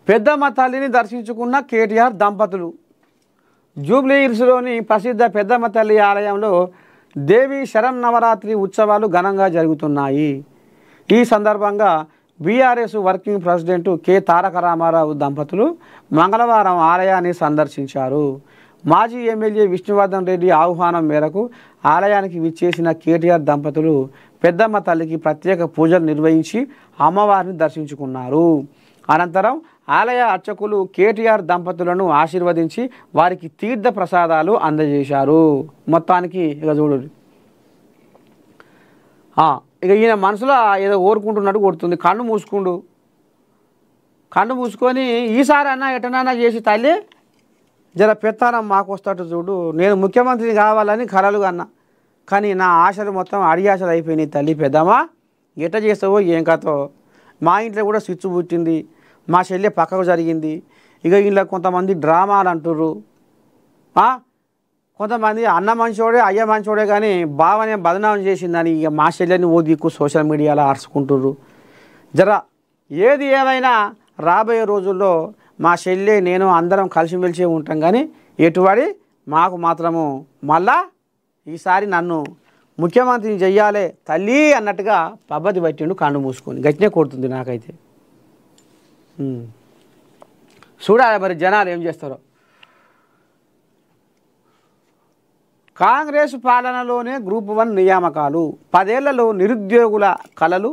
పెద్దమ్మ తల్లిని దర్శించుకున్న కేటీఆర్ దంపతులు. జూబ్లీ హిల్స్లోని ప్రసిద్ధ పెద్దమ్మ తల్లి ఆలయంలో దేవి శరన్నవరాత్రి ఉత్సవాలు ఘనంగా జరుగుతున్నాయి. ఈ సందర్భంగా బీఆర్ఎస్ వర్కింగ్ ప్రెసిడెంట్ కె తారక రామారావు దంపతులు మంగళవారం ఆలయాన్ని సందర్శించారు. మాజీ ఎమ్మెల్యే విష్ణువర్ధన్ రెడ్డి ఆహ్వానం మేరకు ఆలయానికి విచ్చేసిన కేటీఆర్ దంపతులు పెద్దమ్మ తల్లికి ప్రత్యేక పూజలు నిర్వహించి అమ్మవారిని దర్శించుకున్నారు. అనంతరం ఆలయ అర్చకులు కేటీఆర్ దంపతులను ఆశీర్వదించి వారికి తీర్థ ప్రసాదాలు అందజేశారు. మొత్తానికి ఇక చూడు, ఇక ఈయన మనసులో ఏదో ఓరుకుంటున్నట్టు కొడుతుంది. కన్ను మూసుకొని ఈసారి అన్న ఎటనన్నా చేసి తల్లి జర పెత్తానం మాకు వస్తాడు చూడు, నేను ముఖ్యమంత్రిని కావాలని కలలు కన్నా, కానీ నా ఆశలు మొత్తం అడియాశలు అయిపోయినాయి తల్లి పెద్దమ్మా, ఎట్ట చేస్తావో ఏం కథో. మా ఇంట్లో కూడా స్విచ్ పుట్టింది, మా చెల్లె పక్కకు జరిగింది. ఇక ఇంట్లో కొంతమంది డ్రామాలు అంటుర్రు, కొంతమంది అన్న మంచోడే అయ్య మంచోడే కానీ బావనే బదనామం చేసిందని ఇక మా చెల్లెని ఓ దిక్కు సోషల్ మీడియాలో అరుచుకుంటుర్రు. జర ఏది ఏమైనా రాబోయే రోజుల్లో మా చెల్లె నేను అందరం కలిసిమెలిసి ఉంటాం, కానీ ఎటుబడి మాకు మాత్రము మళ్ళా ఈసారి నన్ను ముఖ్యమంత్రిని చెయ్యాలి తల్లి అన్నట్టుగా పద్ధతి పట్టిండు కన్ను మూసుకొని. గట్టినే కొడుతుంది నాకైతే. చూడాలి మరి జనాలు ఏం చేస్తారో. కాంగ్రెస్ పాలనలోనే గ్రూప్ 1 నియామకాలు, 10 ఏళ్లలో నిరుద్యోగుల కలలు